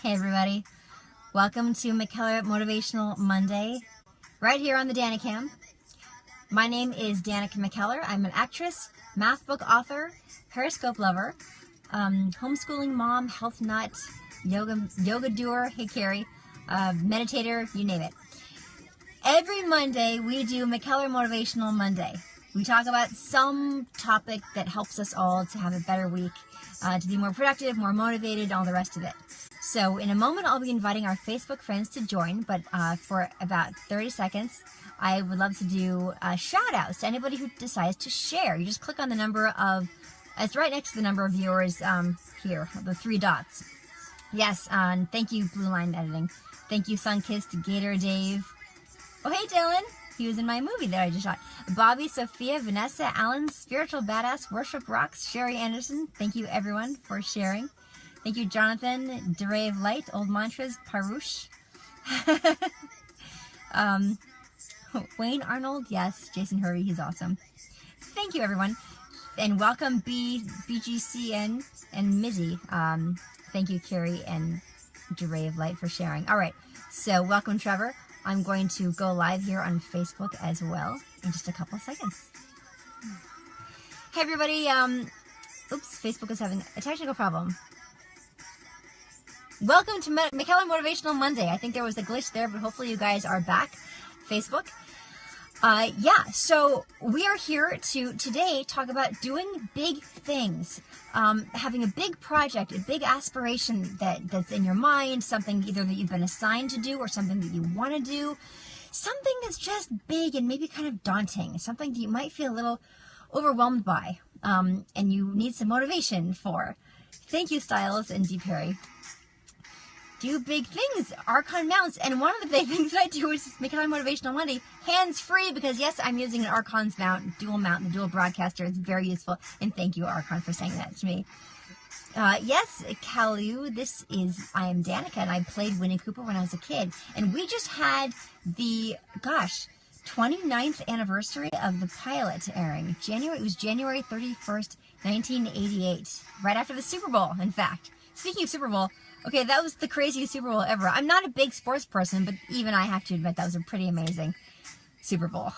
Hey everybody, welcome to McKellar Motivational Monday, right here on the Danica. My name is Danica McKellar. I'm an actress, math book author, Periscope lover, homeschooling mom, health nut, yoga doer, hey Carrie, meditator, you name it. Every Monday we do McKellar Motivational Monday. We talk about some topic that helps us all to have a better week, to be more productive, more motivated, all the rest of it. So in a moment, I'll be inviting our Facebook friends to join, but for about 30 seconds, I would love to do shout-outs to anybody who decides to share. You just click on the number of, it's right next to the number of viewers here, the 3 dots. Yes, thank you, Blue Line Editing. Thank you, Sunkissed, Gator Dave. Oh, hey, Dylan. He was in my movie that I just shot. Bobby, Sophia, Vanessa, Alan, Spiritual Badass, Worship Rocks, Sherry Anderson. Thank you, everyone, for sharing. Thank you, Jonathan, Deray of Light, Old Mantras, Parush. Wayne Arnold, yes. Jason Hurry, he's awesome. Thank you, everyone. And welcome, BGCN and Mizzy. Thank you, Carrie and Deray of Light, for sharing. All right, so welcome, Trevor. I'm going to go live here on Facebook as well in just a couple of seconds. Hey, everybody. Oops, Facebook is having a technical problem. Welcome to McKellar Motivational Monday. I think there was a glitch there, but hopefully you guys are back. Facebook. Yeah, so we are here to today talk about doing big things, having a big project, a big aspiration that's in your mind, something either that you've been assigned to do or something that you want to do, something that's just big and maybe kind of daunting, something that you might feel a little overwhelmed by, and you need some motivation for. Thank you, Styles and D. Perry. Do big things, Archon mounts, and one of the big things that I do is make it on Motivational Monday hands-free, because yes, I'm using an Archon's mount, the dual broadcaster. It's very useful, and thank you, Archon, for saying that to me. Yes, Kalu, I am Danica, and I played Winnie Cooper when I was a kid, and we just had the, 29th anniversary of the pilot airing. It was January 31st, 1988, right after the Super Bowl, in fact. Speaking of Super Bowl, okay, that was the craziest Super Bowl ever. I'm not a big sports person, but even I have to admit that was a pretty amazing Super Bowl.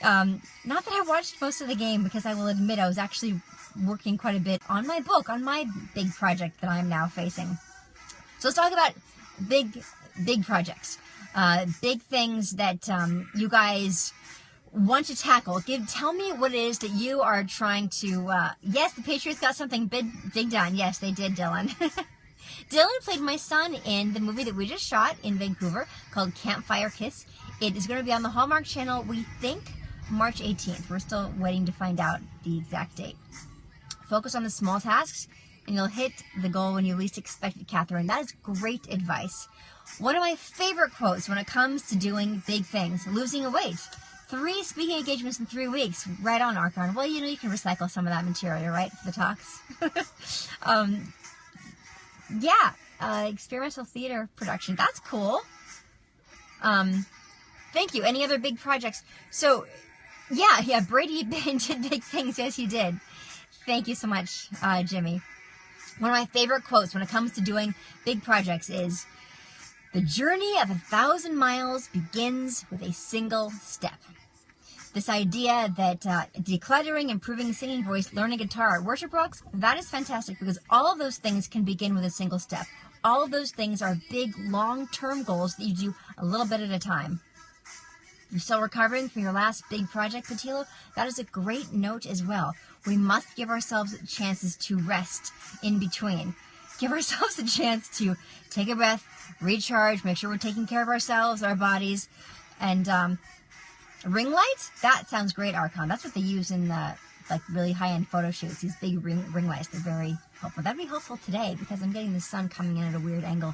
Not that I watched most of the game, because I will admit I was actually working quite a bit on my book, on my big project that I'm now facing. So let's talk about big projects. Big things that you guys want to tackle. Tell me what it is that you are trying to, yes, the Patriots got something big done. Yes, they did, Dylan. Dylan played my son in the movie that we just shot in Vancouver called Campfire Kiss. It is going to be on the Hallmark Channel, we think, March 18th. We're still waiting to find out the exact date. Focus on the small tasks, and you'll hit the goal when you least expect it, Catherine. That is great advice. One of my favorite quotes when it comes to doing big things, losing weight. 3 speaking engagements in 3 weeks. Right on, Archon. Well, you can recycle some of that material, right, for the talks. Yeah, experimental theater production. That's cool. Thank you. Any other big projects? So, yeah, Brady did big things. Yes, he did. Thank you so much, Jimmy. One of my favorite quotes when it comes to doing big projects is, "The journey of 1,000 miles begins with a single step." This idea that decluttering, improving singing voice, learning guitar, worship rocks, that is fantastic, because all of those things can begin with a single step. All of those things are big, long-term goals that you do a little bit at a time. You're still recovering from your last big project, Patilo? That is a great note as well. We must give ourselves chances to rest in between. Give ourselves a chance to take a breath, recharge, make sure we're taking care of ourselves, our bodies, and ring lights? That sounds great, Archon. That's what they use in the really high-end photo shoots. These big ring lights. They're very helpful. That'd be helpful today because I'm getting the sun coming in at a weird angle.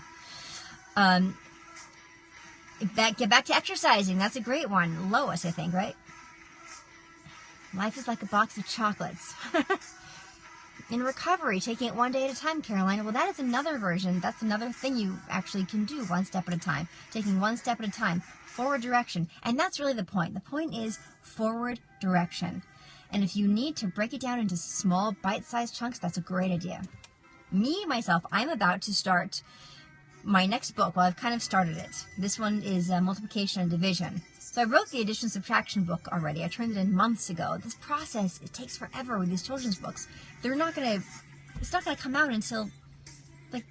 Get back to exercising. That's a great one. Lois, I think, right? Life is like a box of chocolates. In recovery, taking it one day at a time, Carolina. Well, that is another version. That's another thing you actually can do one step at a time. Taking one step at a time. Forward direction. And that's really the point. The point is forward direction. And if you need to break it down into small, bite-sized chunks, that's a great idea. myself, I'm about to start my next book. Well, I've kind of started it. This one is Multiplication and Division. So I wrote the addition subtraction book already. I turned it in months ago. This process, it takes forever with these children's books. It's not going to come out until like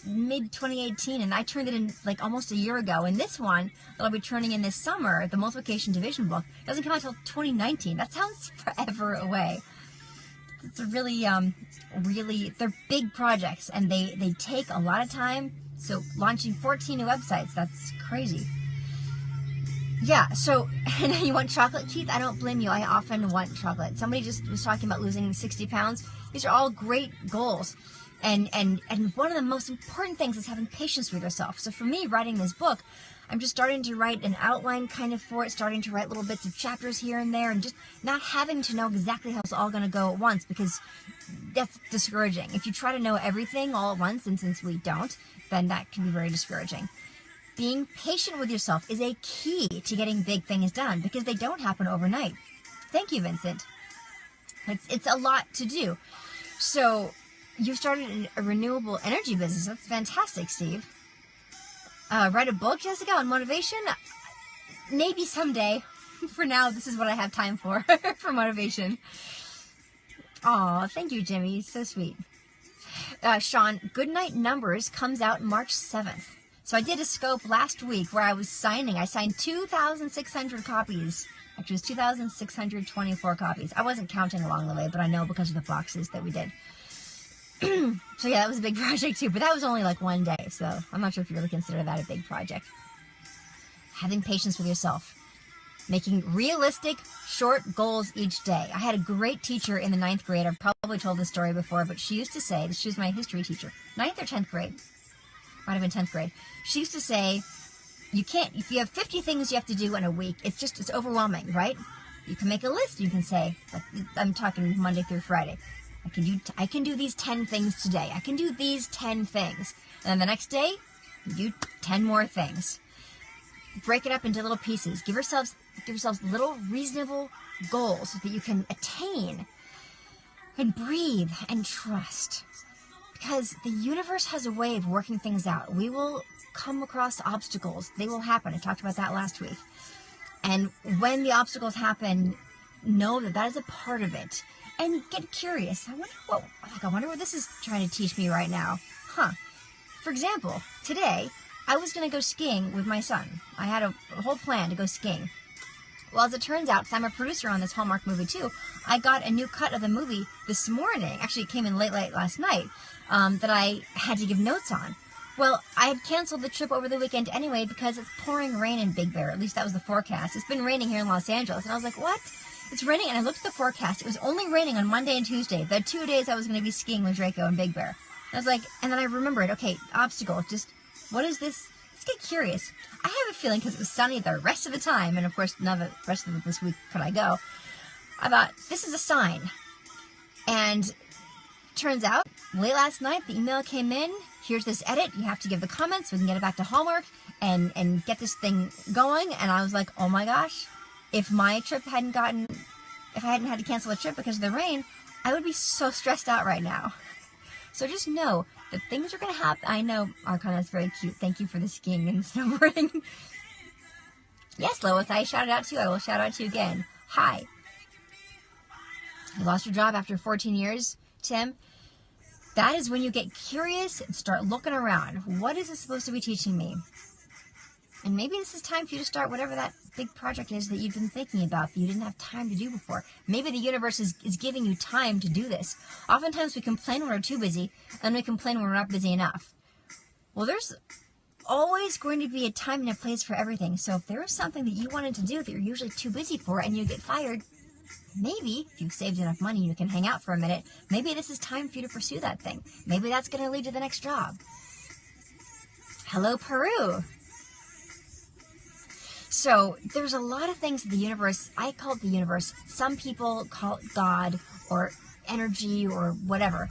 mid 2018, and I turned it in like almost a year ago. And this one that I'll be turning in this summer, the multiplication division book, doesn't come out until 2019. That sounds forever away. It's a really, they're big projects, and they take a lot of time. So launching 14 new websites, that's crazy. Yeah, so, and you want chocolate, Keith? I don't blame you. I often want chocolate. Somebody just was talking about losing 60 pounds. These are all great goals. And one of the most important things is having patience with yourself. So for me, writing this book, I'm just starting to write an outline kind of for it, starting to write little bits of chapters here and there, and just not having to know exactly how it's all going to go at once, because that's discouraging. If you try to know everything all at once, and since we don't, then that can be very discouraging. Being patient with yourself is a key to getting big things done, because they don't happen overnight. Thank you, Vincent. It's a lot to do. So you started a renewable energy business. That's fantastic, Steve. Write a book, Jessica, on motivation? Maybe someday. For now, this is what I have time for, for motivation. Aw, thank you, Jimmy. So sweet. Sean, Goodnight Numbers comes out March 7th. So I did a scope last week where I signed 2,600 copies. Actually, it was 2,624 copies. I wasn't counting along the way, but I know because of the boxes that we did. So yeah, that was a big project too, but that was only like one day, so I'm not sure if you really consider that a big project. Having patience with yourself. Making realistic, short goals each day. I had a great teacher in the 9th grade. I've probably told this story before, but she used to say, she was my history teacher, 9th or 10th grade. Might have been 10th grade. She used to say, if you have 50 things you have to do in a week, it's overwhelming, right? You can make a list. You can say, like, I'm talking Monday through Friday. I can do these 10 things today. I can do these 10 things. And then the next day, you do 10 more things. Break it up into little pieces. Give yourselves little reasonable goals that you can attain. And breathe and trust. Because the universe has a way of working things out. We will come across obstacles. They will happen. I talked about that last week. And when the obstacles happen, know that that is a part of it. And get curious. I wonder what this is trying to teach me right now. For example, today, I was going to go skiing with my son. I had a whole plan to go skiing. Well, as it turns out, 'cause I'm a producer on this Hallmark movie too, I got a new cut of the movie this morning. Actually, it came in late last night, that I had to give notes on. Well, I had canceled the trip over the weekend anyway because it's pouring rain in Big Bear. At least that was the forecast. It's been raining here in Los Angeles. And I was like, what? It's raining, and I looked at the forecast. It was only raining on Monday and Tuesday. The 2 days I was going to be skiing with Draco and Big Bear. And I was like, and then I remembered, okay, obstacle, just, what is this? Let's get curious. I have a feeling because it was sunny the rest of the time, and of course, none of the rest of this week could I go. I thought, this is a sign. And turns out, late last night, the email came in. Here's this edit. You have to give the comments so we can get it back to Hallmark and get this thing going. And I was like, oh my gosh. If my trip if I hadn't had to cancel the trip because of the rain, I would be so stressed out right now. So just know that things are going to happen. I know, Arcana is very cute. Thank you for the skiing and snowboarding. Yes, Lois, I shouted out to you. I will shout out to you again. Hi. You lost your job after 14 years, Tim? That is when you get curious and start looking around. What is it supposed to be teaching me? And maybe this is time for you to start whatever that big project is that you've been thinking about that you didn't have time to do before. Maybe the universe is giving you time to do this. Oftentimes we complain when we're too busy, and we complain when we're not busy enough. Well, there's always going to be a time and a place for everything. So if there is something that you wanted to do that you're usually too busy for and you get fired, maybe if you've saved enough money you can hang out for a minute, maybe this is time for you to pursue that thing. Maybe that's going to lead to the next job. Hello, Peru. So there's a lot of things in the universe. I call it the universe. Some people call it God or energy or whatever.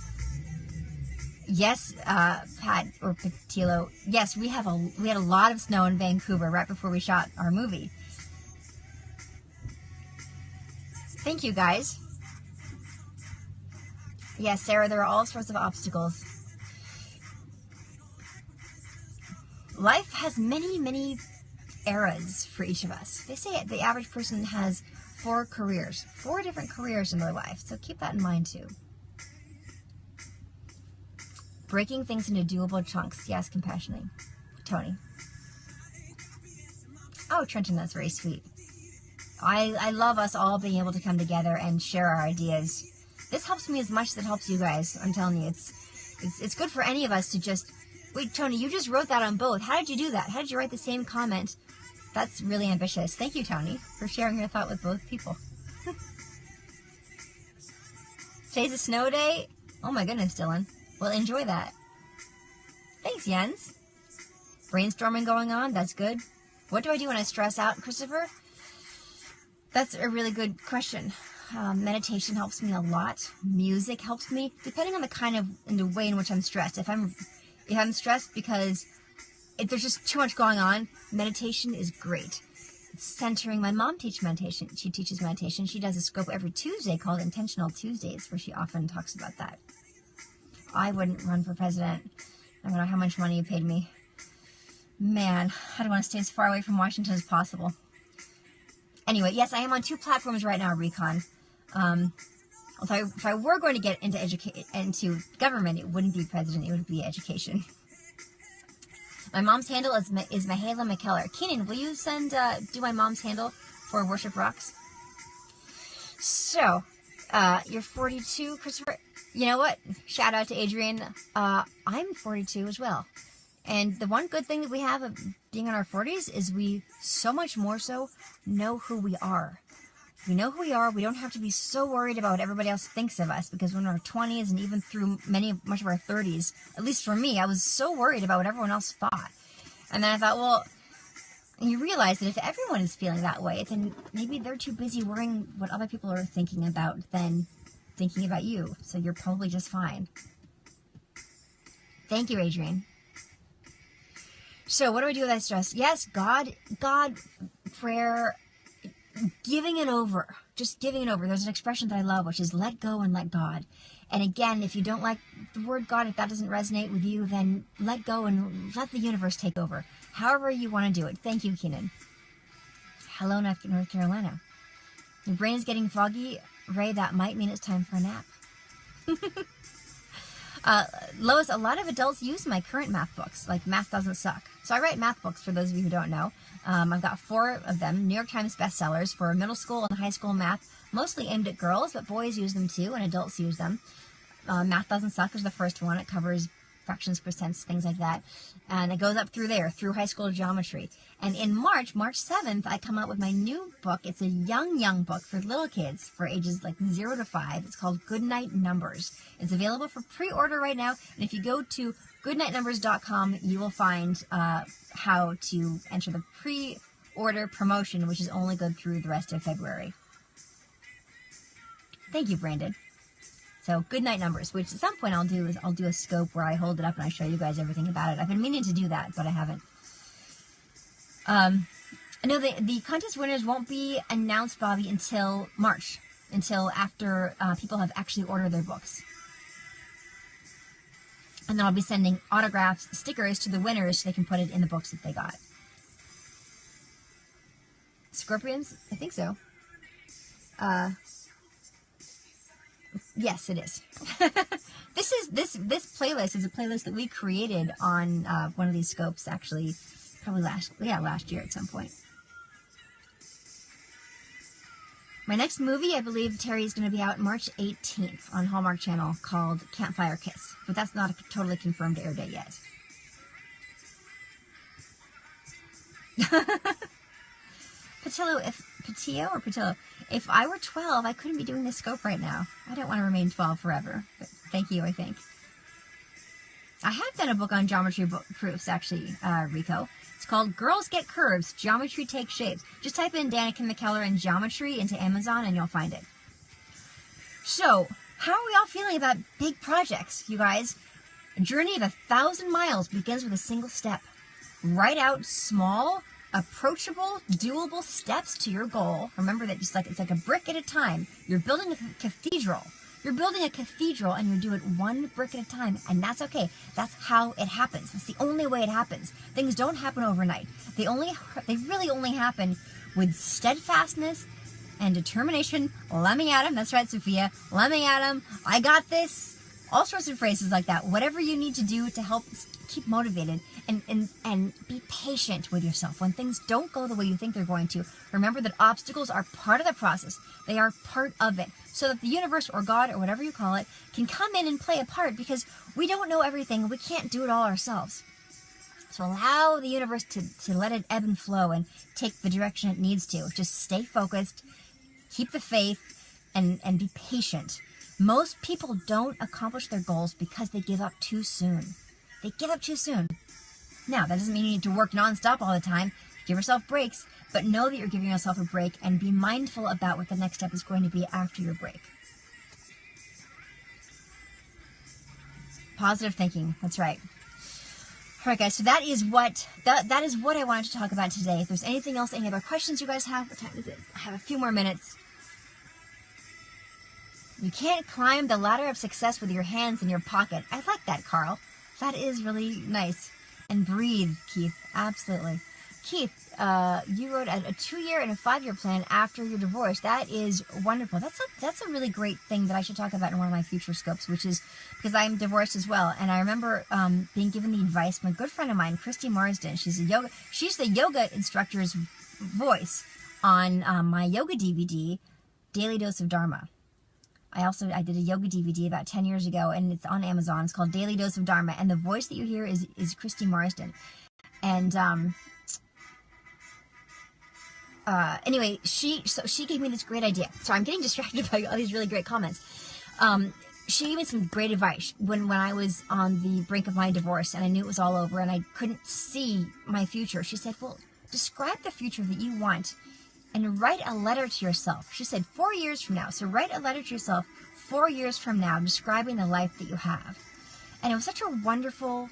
Yes, Pat or Patilo. Yes, we had a lot of snow in Vancouver right before we shot our movie. Thank you, guys. Yes, Sarah, there are all sorts of obstacles. Life has many, many eras for each of us. They say the average person has 4 careers, 4 different careers in their life. So keep that in mind too. Breaking things into doable chunks. Yes, compassionately. Tony. Oh, Trenton, that's very sweet. I love us all being able to come together and share our ideas. This helps me as much as it helps you guys. I'm telling you, it's good for any of us to just... Wait, Tony, you just wrote that on both. How did you do that? How did you write the same comment? That's really ambitious. Thank you, Tony, for sharing your thought with both people. Today's a snow day. Oh my goodness, Dylan. Well, enjoy that. Thanks, Jens. Brainstorming going on. That's good. What do I do when I stress out, Christopher? That's a really good question. Meditation helps me a lot. Music helps me, depending on the way in which I'm stressed. If I'm stressed because if there's just too much going on, meditation is great. It's centering. My mom teaches meditation. She teaches meditation. She does a scope every Tuesday called Intentional Tuesdays, where she often talks about that. I wouldn't run for president, no matter how much money you paid me. Man, I want to stay as far away from Washington as possible. Anyway, yes, I am on 2 platforms right now, Recon. If I were going to get into government, it wouldn't be president, it would be education. My mom's handle is Michaela McKellar. Keenan, will you do my mom's handle for Worship Rocks? So, you're 42, Christopher. You know what? Shout out to Adrian. I'm 42 as well. And the one good thing that we have of being in our 40s is we so much more so know who we are. We know who we are. We don't have to be so worried about what everybody else thinks of us, because when we're in our 20s and even through much of our 30s, at least for me, I was so worried about what everyone else thought. And then I thought, well, and you realize that if everyone is feeling that way, then maybe they're too busy worrying what other people are thinking about than thinking about you. So you're probably just fine. Thank you, Adrian. So what do I do with that stress? Yes, God, prayer, giving it over. Just giving it over. There's an expression that I love, which is let go and let God. And again, if you don't like the word God, if that doesn't resonate with you, then let go and let the universe take over. However you want to do it. Thank you, Keenan. Hello, North Carolina. Your brain is getting foggy. Ray, that might mean it's time for a nap. Lois, a lot of adults use my current math books, like Math Doesn't Suck. So I write math books, for those of you who don't know. I've got 4 of them, New York Times bestsellers for middle school and high school math, mostly aimed at girls, but boys use them too, and adults use them. Math Doesn't Suck is the first one. It covers fractions, percents, things like that. And it goes up through there, through high school geometry. And in March 7th, I come out with my new book. It's a young book for little kids for ages like 0 to 5. It's called Goodnight Numbers. It's available for pre-order right now. And if you go to goodnightnumbers.com, you will find how to enter the pre-order promotion, which is only good through the rest of February. Thank you, Brandon. So, Goodnight Numbers, which at some point I'll do a scope where I hold it up and I show you guys everything about it. I've been meaning to do that, but I haven't. No, the contest winners won't be announced, Bobby, until March, until after people have actually ordered their books. And then I'll be sending autographs, stickers to the winners so they can put it in the books that they got. Scorpions? I think so. Yes, it is. This playlist is a playlist that we created on one of these scopes, actually, probably last year at some point. My next movie, I believe, Terry, is going to be out March 18th on Hallmark Channel, called Campfire Kiss, but that's not a totally confirmed air date yet. Patillo? If I were 12, I couldn't be doing this scope right now. I don't want to remain 12 forever, but thank you, I think. I have done a book on geometry proofs, actually, Rico. It's called Girls Get Curves, Geometry Takes Shapes. Just type in Danica McKellar and geometry into Amazon and you'll find it. So, how are we all feeling about big projects, you guys? A journey of 1,000 miles begins with a single step. Write out small, approachable, doable steps to your goal. Remember that it's like a brick at a time. You're building a cathedral. You're building a cathedral and you do it one brick at a time, and that's okay. That's how it happens. That's the only way it happens. Things don't happen overnight. They really only happen with steadfastness and determination. Let me at him. That's right, Sophia. Let me at him. I got this. All sorts of phrases like that. Whatever you need to do to help keep motivated, and be patient with yourself. When things don't go the way you think they're going to, remember that obstacles are part of the process. They are part of it. So that the universe or God or whatever you call it can come in and play a part, because we don't know everything. We can't do it all ourselves. So allow the universe to let it ebb and flow and take the direction it needs to. Just stay focused, keep the faith, and be patient. Most people don't accomplish their goals because they give up too soon. They give up too soon. Now, that doesn't mean you need to work nonstop all the time. Give yourself breaks, but know that you're giving yourself a break, and be mindful about what the next step is going to be after your break. Positive thinking. That's right. All right, guys. So that is what I wanted to talk about today. If there's anything else, any other questions you guys have, what time is it? I have a few more minutes. You can't climb the ladder of success with your hands in your pocket. I like that, Carl. That is really nice. And breathe, Keith. Absolutely. Keith, you wrote a 2-year and a 5-year plan after your divorce. That is wonderful. That's a really great thing that I should talk about in one of my future scopes, which is because I'm divorced as well. And I remember being given the advice from a good friend of mine, Christy Marsden. She's the yoga instructor's voice on my yoga DVD, Daily Dose of Dharma. I did a yoga DVD about 10 years ago, and it's on Amazon. It's called Daily Dose of Dharma, and the voice that you hear is Christy Marsden. And anyway, she gave me this great idea. Sorry, I'm getting distracted by all these really great comments. She gave me some great advice when I was on the brink of my divorce, and I knew it was all over, and I couldn't see my future. She said, well, describe the future that you want, and write a letter to yourself. She said 4 years from now. So write a letter to yourself 4 years from now, describing the life that you have. And it was such a wonderful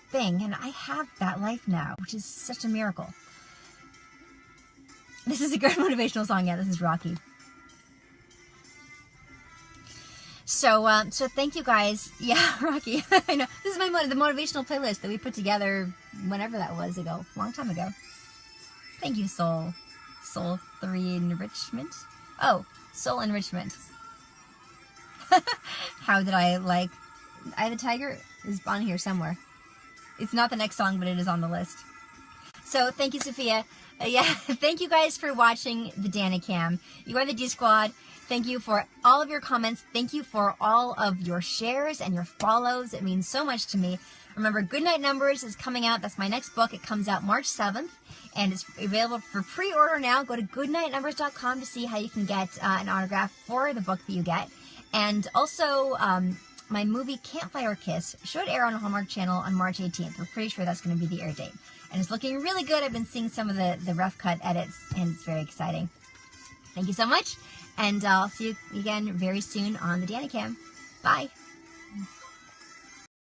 thing. And I have that life now, which is such a miracle. This is a great motivational song. Yeah, this is Rocky. So thank you guys. Yeah, Rocky. I know. This is the motivational playlist that we put together whenever that was ago. A long time ago. Thank you, Soul 3 Enrichment. Oh, Soul Enrichment. How did I like... Eye the Tiger is on here somewhere. It's not the next song, but it is on the list. So, thank you, Sophia. Yeah, thank you guys for watching the Danicam. You are the D-Squad. Thank you for all of your comments. Thank you for all of your shares and your follows. It means so much to me. Remember, Goodnight Numbers is coming out. That's my next book. It comes out March 7th, and it's available for pre-order now. Go to goodnightnumbers.com to see how you can get an autograph for the book that you get. And also, my movie Campfire Kiss should air on the Hallmark Channel on March 18th. We're pretty sure that's going to be the air date. And it's looking really good. I've been seeing some of the rough cut edits, and it's very exciting. Thank you so much, and I'll see you again very soon on the Danicam. Bye.